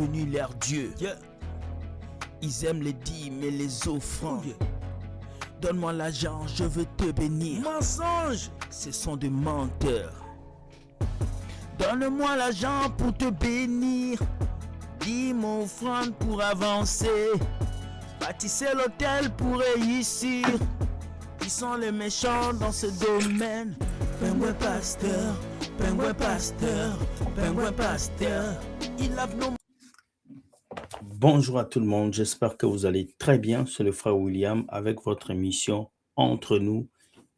Venu leur Dieu. Ils aiment les dîmes et les offrandes. Donne-moi l'argent, je veux te bénir. Mensonge, ce sont des menteurs. Donne-moi l'argent pour te bénir. Dis mon offrande pour avancer. Bâtissez l'hôtel pour réussir. Qui sont les méchants dans ce domaine? Pingouin pasteur, pingouin pasteur, pingouin pasteur. Il lave nos... Bonjour à tout le monde, j'espère que vous allez très bien. C'est le frère William avec votre émission Entre nous,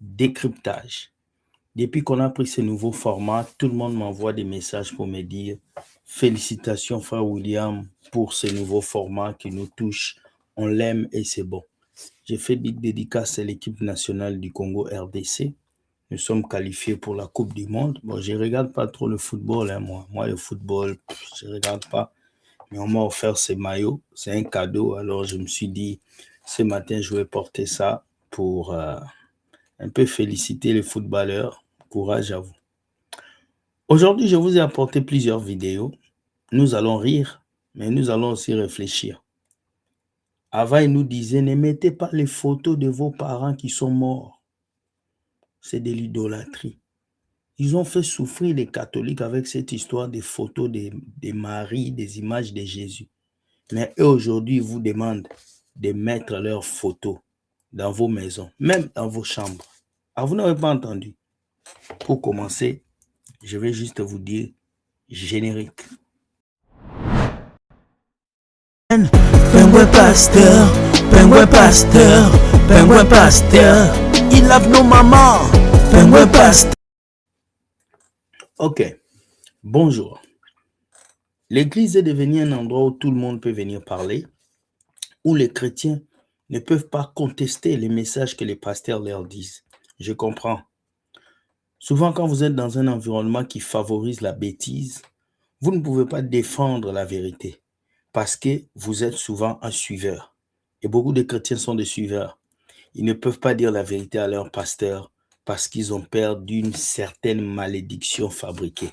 décryptage. Depuis qu'on a pris ce nouveau format, tout le monde m'envoie des messages pour me dire félicitations frère William pour ce nouveau format qui nous touche. On l'aime et c'est bon. J'ai fait big dédicace à l'équipe nationale du Congo RDC. Nous sommes qualifiés pour la Coupe du Monde. Bon, je ne regarde pas trop le football, moi le football, je ne regarde pas. Mais on m'a offert ce maillot, c'est un cadeau. Alors je me suis dit, ce matin, je vais porter ça pour un peu féliciter les footballeurs. Courage à vous. Aujourd'hui, je vous ai apporté plusieurs vidéos. Nous allons rire, mais nous allons aussi réfléchir. Avant, il nous disait, ne mettez pas les photos de vos parents qui sont morts. C'est de l'idolâtrie. Ils ont fait souffrir les catholiques avec cette histoire des photos de Marie, des images de Jésus. Mais eux, aujourd'hui, ils vous demandent de mettre leurs photos dans vos maisons, même dans vos chambres. Ah, vous n'avez pas entendu? Pour commencer, je vais juste vous dire générique. Pingouin pasteur, pingouin pasteur, pingouin pasteur. Il lave nos mamans, pingouin pasteur. Ok, bonjour. L'église est devenue un endroit où tout le monde peut venir parler, où les chrétiens ne peuvent pas contester les messages que les pasteurs leur disent. Je comprends. Souvent, quand vous êtes dans un environnement qui favorise la bêtise, vous ne pouvez pas défendre la vérité parce que vous êtes souvent un suiveur. Et beaucoup de chrétiens sont des suiveurs. Ils ne peuvent pas dire la vérité à leur pasteur parce qu'ils ont peur d'une certaine malédiction fabriquée.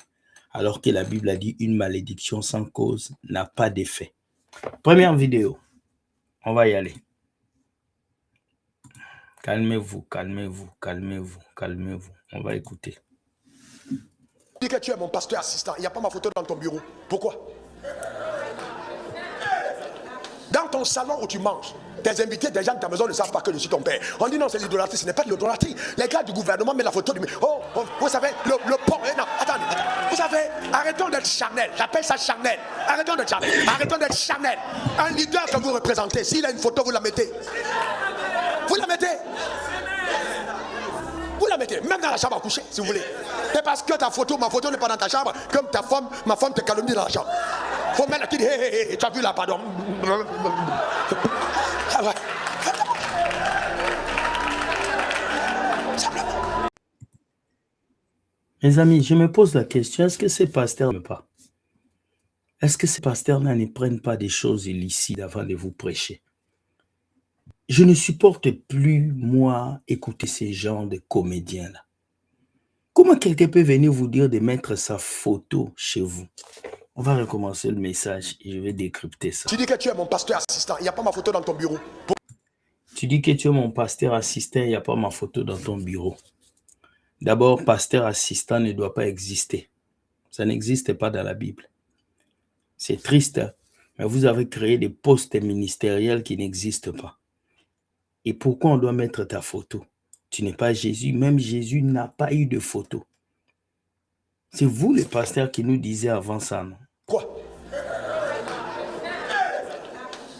Alors que la Bible a dit une malédiction sans cause n'a pas d'effet. Première vidéo, on va y aller. Calmez-vous, calmez-vous, calmez-vous, calmez-vous. On va écouter. Tu dis que tu es mon pasteur assistant, il n'y a pas ma photo dans ton bureau. Pourquoi? Dans ton salon où tu manges, tes invités, des gens de ta maison ne savent pas que je suis ton père. On dit non, c'est l'idolâtrie, ce n'est pas de l'idolâtrie. Les gars du gouvernement mettent la photo du... Oh, vous savez, le pont... Non, attendez. Vous savez, arrêtons d'être charnel. J'appelle ça charnel. Arrêtons d'être charnel. Arrêtons d'être charnel. Un leader que vous représentez, s'il a une photo, vous la mettez. Vous la mettez. Vous la mettez, même dans la chambre à coucher, si vous voulez. C'est parce que ta photo, ma photo n'est pas dans ta chambre, comme ta femme, ma femme te calomnie dans la chambre. Faut mettre la petite, hé, tu as vu là, pardon. Ah ouais. Mes amis, je me pose la question, est-ce que ces pasteurs ne pas? Est-ce que ces pasteurs-là ne prennent pas des choses illicites avant de vous prêcher? Je ne supporte plus, moi, écouter ces genres de comédiens-là. Comment quelqu'un peut venir vous dire de mettre sa photo chez vous? On va recommencer le message et je vais décrypter ça. Tu dis que tu es mon pasteur assistant, il n'y a pas ma photo dans ton bureau. Tu dis que tu es mon pasteur assistant, il n'y a pas ma photo dans ton bureau. D'abord, pasteur assistant ne doit pas exister. Ça n'existe pas dans la Bible. C'est triste, mais vous avez créé des postes ministériels qui n'existent pas. Et pourquoi on doit mettre ta photo? Tu n'es pas Jésus, même Jésus n'a pas eu de photo. C'est vous, les pasteurs, qui nous disiez avant ça, non? Quoi?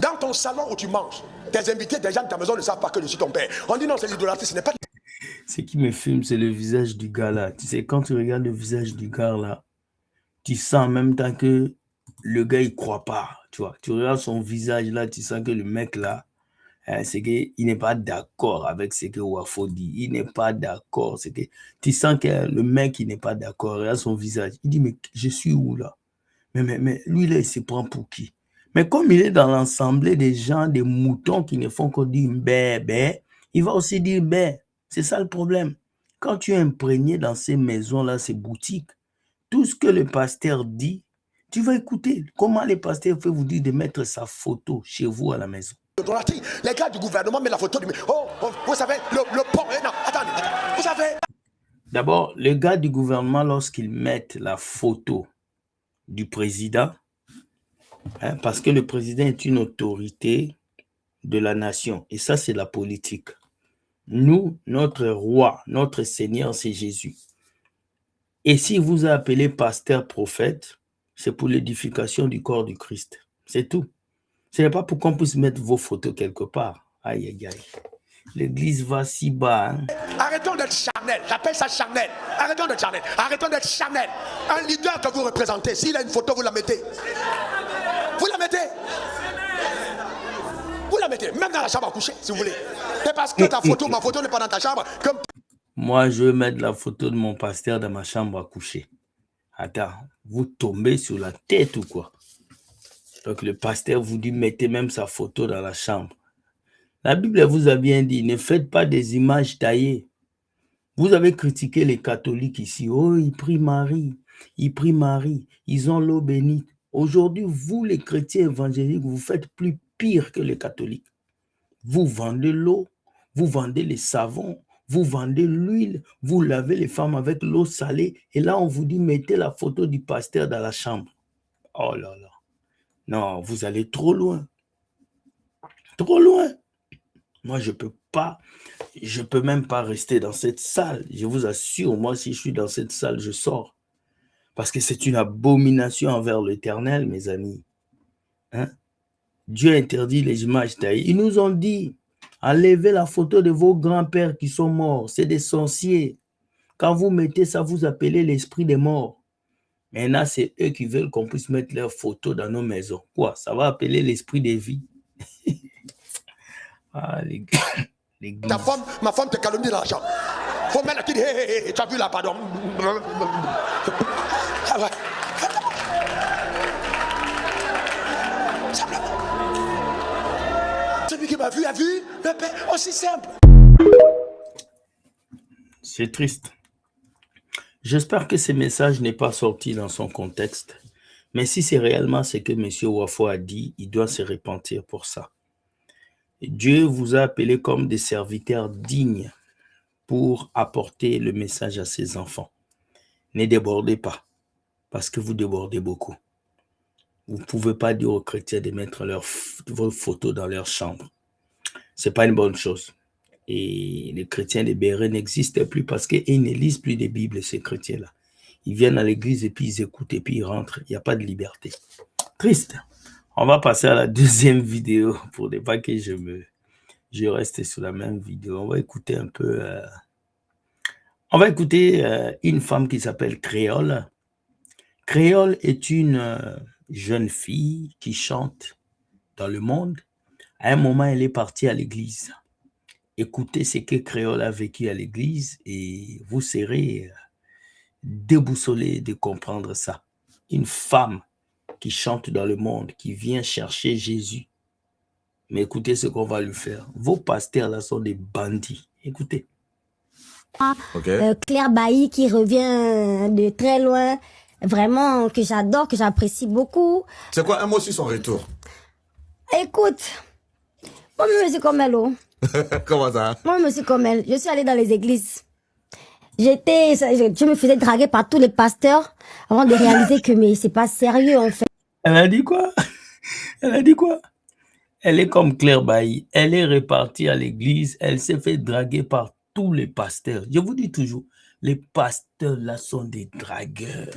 Dans ton salon où tu manges, tes invités, des gens de ta maison ne savent pas que je suis ton père. On dit non, c'est l'idolâtrie, ce n'est pas... Ce qui me filme, c'est le visage du gars là. Tu sais, quand tu regardes le visage du gars là, tu sens en même temps que le gars, il croit pas. Tu vois, tu regardes son visage là, tu sens que le mec là, c'est qu'il n'est pas d'accord avec ce que Wafo dit. Il n'est pas d'accord. C'est que tu sens que le mec, il n'est pas d'accord. Regarde son visage. Il dit, mais je suis où là? Mais lui là, il se prend pour qui? Mais comme il est dans l'assemblée des gens, des moutons qui ne font que dire bé, il va aussi dire bé. C'est ça le problème. Quand tu es imprégné dans ces maisons-là, ces boutiques, tout ce que le pasteur dit, Tu vas écouter comment les pasteurs peuvent vous dire de mettre sa photo chez vous à la maison. Les gars du gouvernement mettent la photo du... vous savez, le pont... Non, attendez, vous savez... D'abord, les gars du gouvernement, lorsqu'ils mettent la photo du président, parce que le président est une autorité de la nation, et ça, c'est la politique. Nous, notre roi, notre Seigneur, c'est Jésus. Et si vous appelez pasteur, prophète, c'est pour l'édification du corps du Christ. C'est tout. Ce n'est pas pour qu'on puisse mettre vos photos quelque part. Aïe, aïe, aïe. L'église va si bas. Hein? Arrêtons d'être charnel. J'appelle ça charnel. Arrêtons d'être charnel. Arrêtons d'être charnel. Un leader que vous représentez, s'il a une photo, vous la mettez. Vous la mettez. Vous la mettez. Même dans la chambre à coucher, si vous voulez. C'est parce que ta photo, ma photo n'est pas dans ta chambre. Comme... Moi, je veux mettre la photo de mon pasteur dans ma chambre à coucher. Attends, vous tombez sur la tête ou quoi? Donc le pasteur vous dit, mettez même sa photo dans la chambre. La Bible vous a bien dit, ne faites pas des images taillées. Vous avez critiqué les catholiques ici. Oh, ils prient Marie, ils ont l'eau bénite. Aujourd'hui, vous les chrétiens évangéliques, vous faites plus pire que les catholiques. Vous vendez l'eau, vous vendez les savons, vous vendez l'huile, vous lavez les femmes avec l'eau salée. Et là, on vous dit, mettez la photo du pasteur dans la chambre. Oh là là. Non, vous allez trop loin. Trop loin. Moi, je peux même pas rester dans cette salle. Je vous assure, moi, si je suis dans cette salle, je sors. Parce que c'est une abomination envers l'Éternel, mes amis. Hein? Dieu interdit les images taillées. Ils nous ont dit, enlevez la photo de vos grands-pères qui sont morts. C'est des sorciers. Quand vous mettez ça, vous appelez l'esprit des morts. Maintenant, c'est eux qui veulent qu'on puisse mettre leurs photos dans nos maisons. Quoi? Ça va appeler l'esprit des vies. Ah, les ta femme, ma femme te calomnie dans la chambre. Faut mettre qui dit, hey, tu as vu là, pardon. Ah ouais. Simplement. Celui qui m'a vu a vu le Père, aussi simple. C'est triste. J'espère que ce message n'est pas sorti dans son contexte. Mais si c'est réellement ce que M. Wafo a dit, il doit se repentir pour ça. Dieu vous a appelé comme des serviteurs dignes pour apporter le message à ses enfants. Ne débordez pas, parce que vous débordez beaucoup. Vous ne pouvez pas dire aux chrétiens de mettre vos photos dans leur chambre. Ce n'est pas une bonne chose. Et les chrétiens libérés n'existent plus parce qu'ils ne lisent plus des Bibles, ces chrétiens-là. Ils viennent à l'église et puis ils écoutent et puis ils rentrent. Il n'y a pas de liberté. Triste. On va passer à la deuxième vidéo pour ne pas que je reste sur la même vidéo. On va écouter un peu... On va écouter une femme qui s'appelle Créole. Créole est une jeune fille qui chante dans le monde. À un moment, elle est partie à l'église. Écoutez ce que Créole a vécu à l'église et vous serez déboussolé de comprendre ça. Une femme qui chante dans le monde, qui vient chercher Jésus. Mais écoutez ce qu'on va lui faire. Vos pasteurs là sont des bandits. Écoutez. Okay. Claire Bailly qui revient de très loin. Vraiment, que j'adore, que j'apprécie beaucoup. C'est quoi un mot sur son retour? Écoute, moi je suis comme elle. Oh. Comment ça? Moi je suis comme elle. Je suis allée dans les églises. Je me faisais draguer par tous les pasteurs avant de réaliser que mais c'est pas sérieux en fait. Elle a dit quoi? Elle a dit quoi? Elle est comme Claire Bailly. Elle est repartie à l'église. Elle s'est fait draguer par tous les pasteurs. Je vous dis toujours, les pasteurs là sont des dragueurs.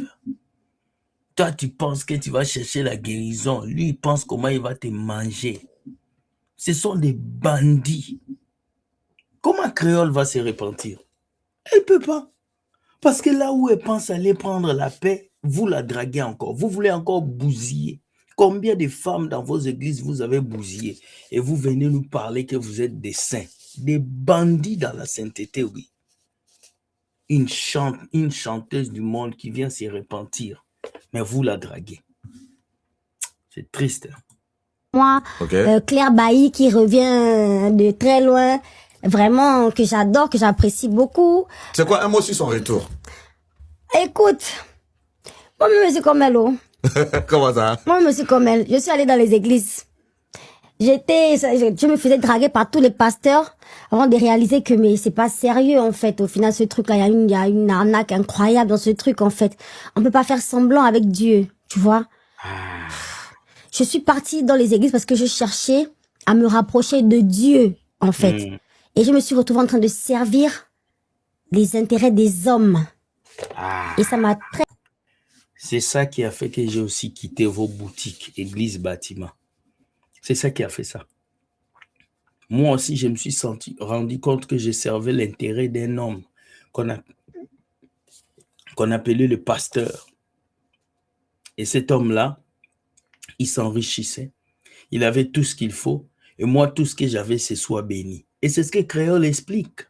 Toi, tu penses que tu vas chercher la guérison. Lui, il pense comment il va te manger. Ce sont des bandits. Comment Créole va se repentir? Elle ne peut pas. Parce que là où elle pense aller prendre la paix, vous la draguez encore. Vous voulez encore bousiller. Combien de femmes dans vos églises vous avez bousillé? Et vous venez nous parler que vous êtes des saints. Des bandits dans la sainteté, oui. Une chanteuse du monde qui vient se repentir. Mais vous la draguez. C'est triste. Moi, Claire Bailly qui revient de très loin. Vraiment, que j'adore, que j'apprécie beaucoup. C'est quoi un mot sur son retour? Écoute, moi je suis comme elle. Oh. Comment ça? Moi, monsieur comme elle, je suis allée dans les églises. Je me faisais draguer par tous les pasteurs avant de réaliser que mais c'est pas sérieux en fait. Au final, ce truc-là, il y a une arnaque incroyable dans ce truc en fait. On peut pas faire semblant avec Dieu, tu vois. Je suis partie dans les églises parce que je cherchais à me rapprocher de Dieu en fait. Et je me suis retrouvée en train de servir les intérêts des hommes. Et ça m'a très... C'est ça qui a fait que j'ai aussi quitté vos boutiques, église, bâtiment. C'est ça qui a fait ça. Moi aussi, je me suis rendu compte que je servais l'intérêt d'un homme qu'on appelait le pasteur. Et cet homme-là, il s'enrichissait. Il avait tout ce qu'il faut. Et moi, tout ce que j'avais, c'est soit béni. Et c'est ce que Créole explique.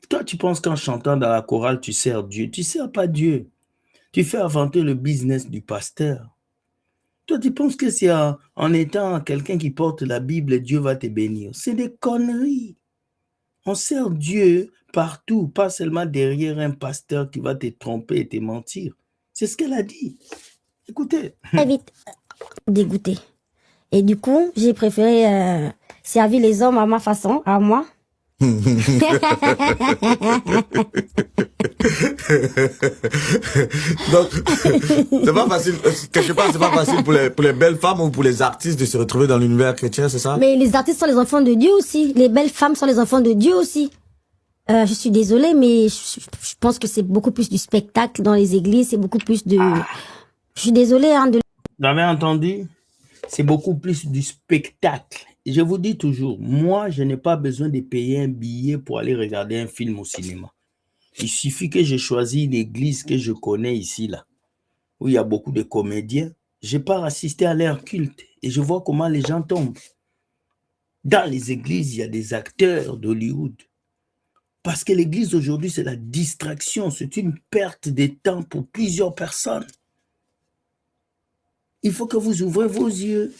Toi, tu penses qu'en chantant dans la chorale, tu sers Dieu. Tu ne sers pas Dieu. Tu fais inventer le business du pasteur. Toi, tu penses que c'est en étant quelqu'un qui porte la Bible, Dieu va te bénir. C'est des conneries. On sert Dieu partout, pas seulement derrière un pasteur qui va te tromper et te mentir. C'est ce qu'elle a dit. Écoutez. Très vite dégoûtée. Et du coup, j'ai préféré servir les hommes à ma façon, à moi. Donc, c'est pas facile, quelque part, c'est pas facile pour les belles femmes ou pour les artistes de se retrouver dans l'univers chrétien, c'est ça? Mais les artistes sont les enfants de Dieu aussi. Les belles femmes sont les enfants de Dieu aussi. Je suis désolée, mais je pense que c'est beaucoup plus du spectacle dans les églises. C'est beaucoup plus de... Je suis désolée. Hein, Vous avez entendu? C'est beaucoup plus du spectacle. Et je vous dis toujours, moi, je n'ai pas besoin de payer un billet pour aller regarder un film au cinéma. Il suffit que je choisisse une église que je connais ici, là, où il y a beaucoup de comédiens. Je pars assister à leur culte et je vois comment les gens tombent. Dans les églises, il y a des acteurs d'Hollywood. Parce que l'église aujourd'hui, c'est la distraction. C'est une perte de temps pour plusieurs personnes. Il faut que vous ouvrez vos yeux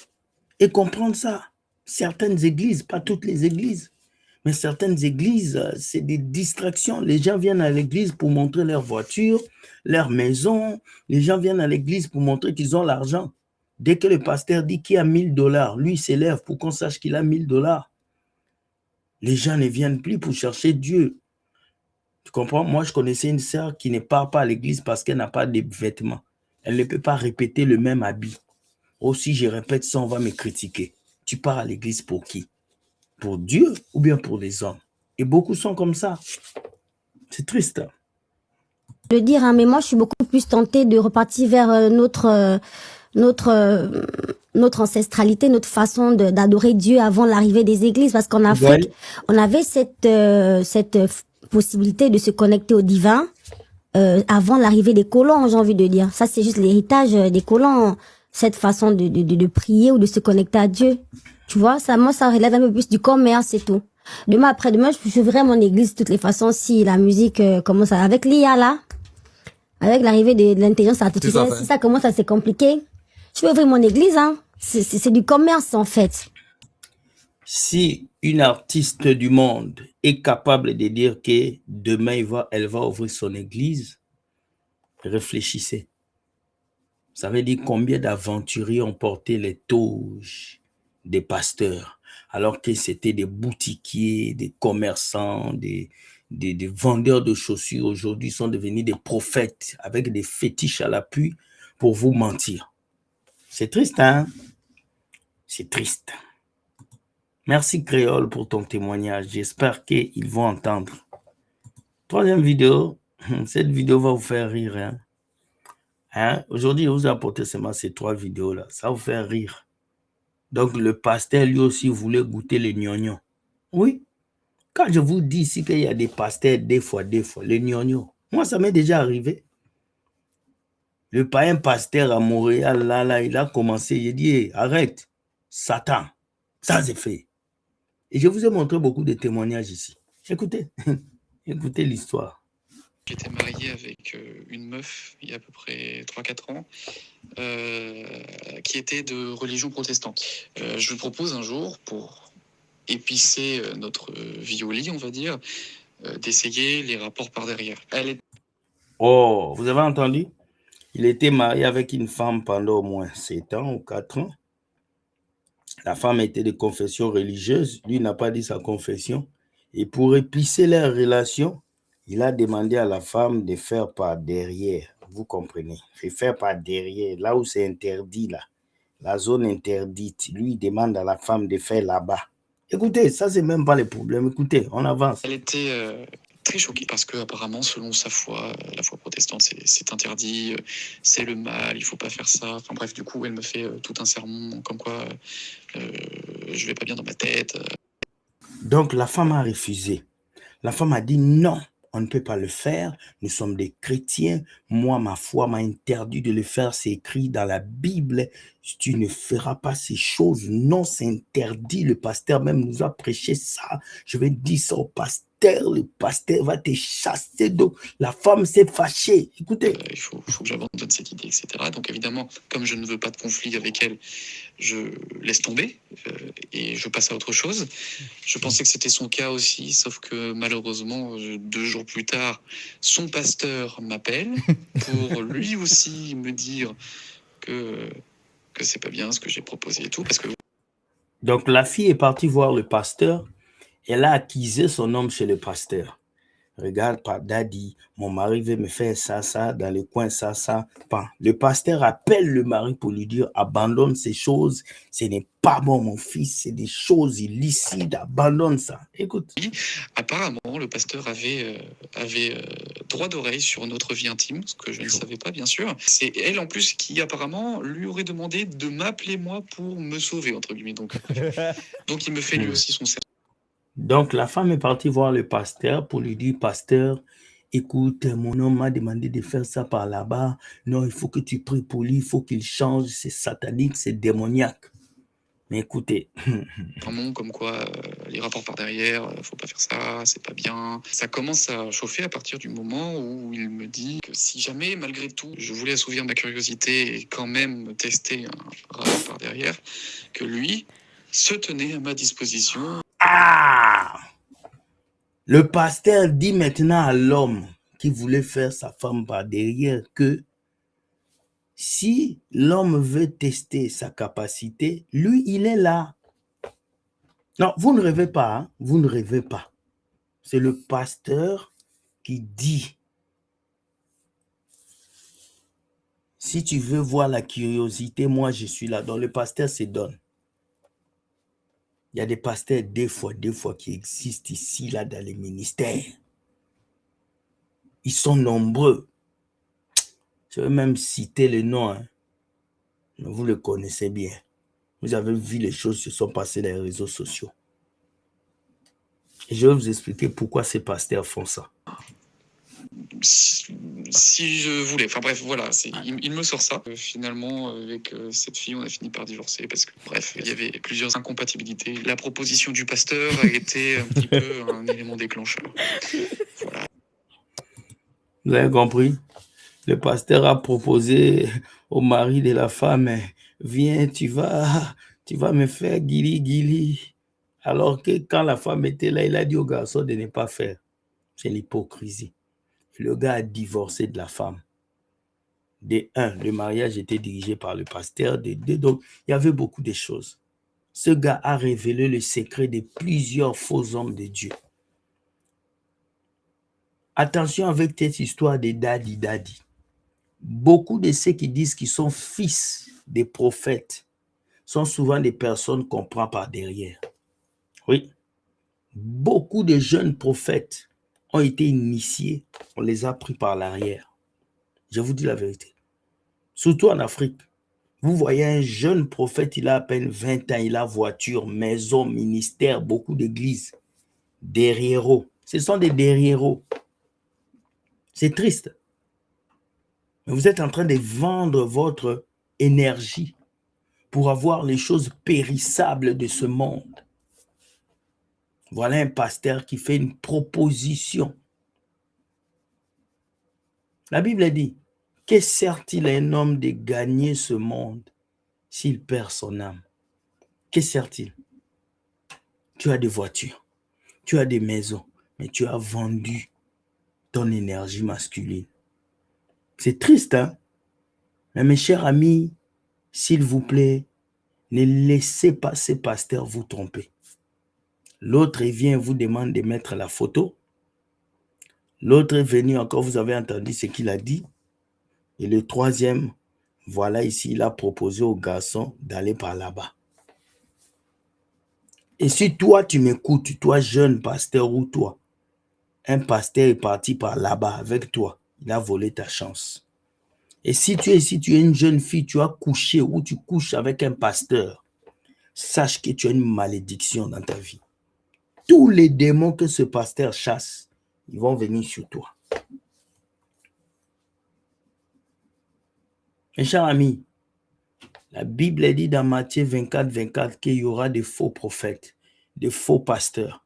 et comprendre ça. Certaines églises, pas toutes les églises, mais certaines églises, c'est des distractions. Les gens viennent à l'église pour montrer leur voiture, leur maison. Les gens viennent à l'église pour montrer qu'ils ont l'argent. Dès que le pasteur dit qu'il a 1000 $, lui s'élève pour qu'on sache qu'il a 1000 $. Les gens ne viennent plus pour chercher Dieu. Tu comprends? Moi, je connaissais une sœur qui ne part pas à l'église parce qu'elle n'a pas de vêtements. Elle ne peut pas répéter le même habit. Aussi, je répète ça, on va me critiquer. Tu pars à l'église pour qui? Pour Dieu ou bien pour les hommes? Et beaucoup sont comme ça. C'est triste. de dire, hein, mais moi, je suis beaucoup plus tentée de repartir vers notre ancestralité, notre façon d'adorer Dieu avant l'arrivée des églises, parce qu'en Afrique, on avait cette possibilité de se connecter au divin avant l'arrivée des colons, j'ai envie de dire. Ça, c'est juste l'héritage des colons, cette façon de prier ou de se connecter à Dieu. Tu vois, moi, ça relève un peu plus du commerce, c'est tout. Demain, après-demain, je verrai mon église de toutes les façons si la musique commence avec l'IA là, avec l'arrivée de l'intelligence artificielle, si ça commence à se compliquer, je vais ouvrir mon église, hein. C'est du commerce, en fait. Si une artiste du monde est capable de dire que demain, elle va ouvrir son église, réfléchissez. Ça veut dire combien d'aventuriers ont porté les toges des pasteurs, alors que c'était des boutiquiers, des commerçants, des vendeurs de chaussures. Aujourd'hui, sont devenus des prophètes avec des fétiches à l'appui pour vous mentir. C'est triste, hein? C'est triste. Merci Créole pour ton témoignage. J'espère qu'ils vont entendre. Troisième vidéo. Cette vidéo va vous faire rire. Hein? Aujourd'hui, je vous ai apporté seulement ces 3 vidéos-là. Ça va vous faire rire. Donc, le pasteur, lui aussi, voulait goûter les gnognos. Oui. Quand je vous dis ici qu'il y a des pasteurs, des fois, les gnognos. Moi, ça m'est déjà arrivé. Le païen pasteur à Montréal, là, il a commencé. Il a dit, hey, arrête, Satan. Ça, c'est fait. Et je vous ai montré beaucoup de témoignages ici. Écoutez, écoutez l'histoire. J'étais marié avec une meuf il y a à peu près 3-4 ans qui était de religion protestante. Je lui propose un jour, pour épicer notre vie au lit, on va dire, d'essayer les rapports par derrière. Oh, vous avez entendu? Il était marié avec une femme pendant au moins 7 ans ou 4 ans. La femme était de confession religieuse. Lui n'a pas dit sa confession. Et pour épicer leur relation, il a demandé à la femme de faire par derrière. Vous comprenez? Faire par derrière, là où c'est interdit, là. La zone interdite. Lui, il demande à la femme de faire là-bas. Écoutez, ça, c'est même pas le problème. Écoutez, on avance. Elle était très choquée parce que apparemment, selon sa foi, la foi protestante, c'est interdit, c'est le mal, il faut pas faire ça. Enfin bref, du coup, elle me fait tout un sermon comme quoi je vais pas bien dans ma tête. Donc, la femme a refusé. La femme a dit non, on ne peut pas le faire. Nous sommes des chrétiens. Moi, ma foi m'a interdit de le faire. C'est écrit dans la Bible. Tu ne feras pas ces choses. Non, c'est interdit. Le pasteur même nous a prêché ça. Je vais dire ça au pasteur. Le pasteur va te chasser. Donc, la femme s'est fâchée. Écoutez. Il faut que j'abandonne cette idée, etc. Donc évidemment, comme je ne veux pas de conflit avec elle, je laisse tomber et je passe à autre chose. Je pensais que c'était son cas aussi, sauf que malheureusement, 2 jours plus tard, son pasteur m'appelle pour lui aussi me dire que c'est pas bien ce que j'ai proposé et tout, parce que... Donc la fille est partie voir le pasteur. Elle a accusé son homme chez le pasteur. Regarde, daddy, mon mari veut me faire ça, dans le coin, ça. Bon, le pasteur appelle le mari pour lui dire, abandonne ces choses, ce n'est pas bon, mon fils, c'est des choses illicites, abandonne ça. Écoute. Apparemment, le pasteur avait droit d'oreille sur notre vie intime, ce que je ne savais pas, bien sûr. C'est elle, en plus, qui apparemment lui aurait demandé de m'appeler moi pour me sauver, entre guillemets. Donc il me fait lui aussi son serment. Donc, la femme est partie voir le pasteur pour lui dire, pasteur, écoute, mon homme m'a demandé de faire ça par là-bas. Non, il faut que tu pries pour lui, il faut qu'il change, c'est satanique, c'est démoniaque. Mais écoutez. Comme quoi, les rapports par derrière, faut pas faire ça, c'est pas bien. Ça commence à chauffer à partir du moment où il me dit que si jamais, malgré tout, je voulais assouvir ma curiosité et quand même tester un rapport par derrière, que lui se tenait à ma disposition. Ah! Le pasteur dit maintenant à l'homme qui voulait faire sa femme par derrière que si l'homme veut tester sa capacité, lui, il est là. Non, vous ne rêvez pas, hein? Vous ne rêvez pas. C'est le pasteur qui dit, si tu veux voir la curiosité, moi, je suis là. Donc, le pasteur se donne. Il y a des pasteurs, des fois, qui existent ici, là, dans les ministères. Ils sont nombreux. Je vais même citer le nom. Hein. Vous le connaissez bien. Vous avez vu les choses qui se sont passées dans les réseaux sociaux. Et je vais vous expliquer pourquoi ces pasteurs font ça. Si je voulais, enfin bref, voilà, il me sort ça. Finalement, avec cette fille, on a fini par divorcer parce que, bref, il y avait plusieurs incompatibilités. La proposition du pasteur a été un petit peu un élément déclencheur. Voilà. Vous avez compris? Le pasteur a proposé au mari de la femme, viens, tu vas me faire guili. Alors que quand la femme était là, il a dit au garçon de ne pas faire. C'est l'hypocrisie. Le gars a divorcé de la femme. De un, le mariage était dirigé par le pasteur. De deux, donc il y avait beaucoup de choses. Ce gars a révélé le secret de plusieurs faux hommes de Dieu. Attention avec cette histoire de daddy. Beaucoup de ceux qui disent qu'ils sont fils des prophètes sont souvent des personnes qu'on prend par derrière. Oui. Beaucoup de jeunes prophètes ont été initiés, on les a pris par l'arrière. Je vous dis la vérité. Surtout en Afrique. Vous voyez un jeune prophète, il a à peine 20 ans, il a voiture, maison, ministère, beaucoup d'églises. Derrière-eux. Ce sont des derrière-eux. C'est triste. Mais vous êtes en train de vendre votre énergie pour avoir les choses périssables de ce monde. Voilà un pasteur qui fait une proposition. La Bible dit, que sert-il à un homme de gagner ce monde s'il perd son âme? Que sert-il? Tu as des voitures, tu as des maisons, mais tu as vendu ton énergie masculine. C'est triste, hein? Mais mes chers amis, s'il vous plaît, ne laissez pas ces pasteurs vous tromper. L'autre vient vous demande de mettre la photo. L'autre est venu encore, vous avez entendu ce qu'il a dit. Et le troisième, voilà ici, il a proposé au garçon d'aller par là-bas. Et si toi, tu m'écoutes, toi, jeune pasteur ou toi, un pasteur est parti par là-bas avec toi, il a volé ta chance. Et si tu es une jeune fille, tu as couché ou tu couches avec un pasteur, sache que tu as une malédiction dans ta vie. Tous les démons que ce pasteur chasse, ils vont venir sur toi. Mes chers amis, la Bible dit dans Matthieu 24, 24 qu'il y aura des faux prophètes, des faux pasteurs.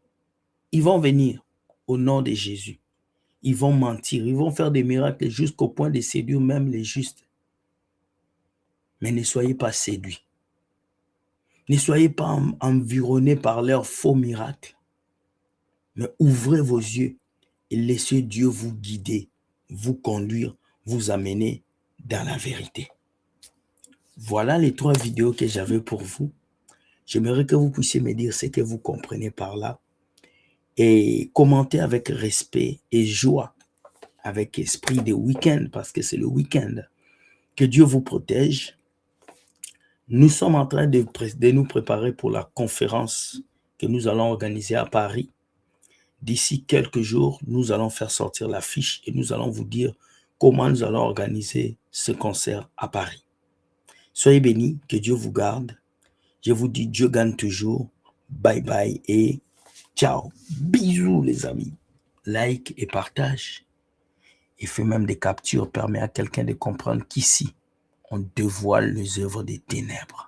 Ils vont venir au nom de Jésus. Ils vont mentir, ils vont faire des miracles jusqu'au point de séduire même les justes. Mais ne soyez pas séduits. Ne soyez pas environnés par leurs faux miracles. Mais ouvrez vos yeux et laissez Dieu vous guider, vous conduire, vous amener dans la vérité. Voilà les 3 vidéos que j'avais pour vous. J'aimerais que vous puissiez me dire ce que vous comprenez par là et commenter avec respect et joie, avec esprit de week-end, parce que c'est le week-end. Que Dieu vous protège. Nous sommes en train de nous préparer pour la conférence que nous allons organiser à Paris. D'ici quelques jours, nous allons faire sortir l'affiche et nous allons vous dire comment nous allons organiser ce concert à Paris. Soyez bénis, que Dieu vous garde. Je vous dis, Dieu gagne toujours. Bye bye et ciao. Bisous les amis. Like et partage. Et fais même des captures. Permet à quelqu'un de comprendre qu'ici, on dévoile les œuvres des ténèbres.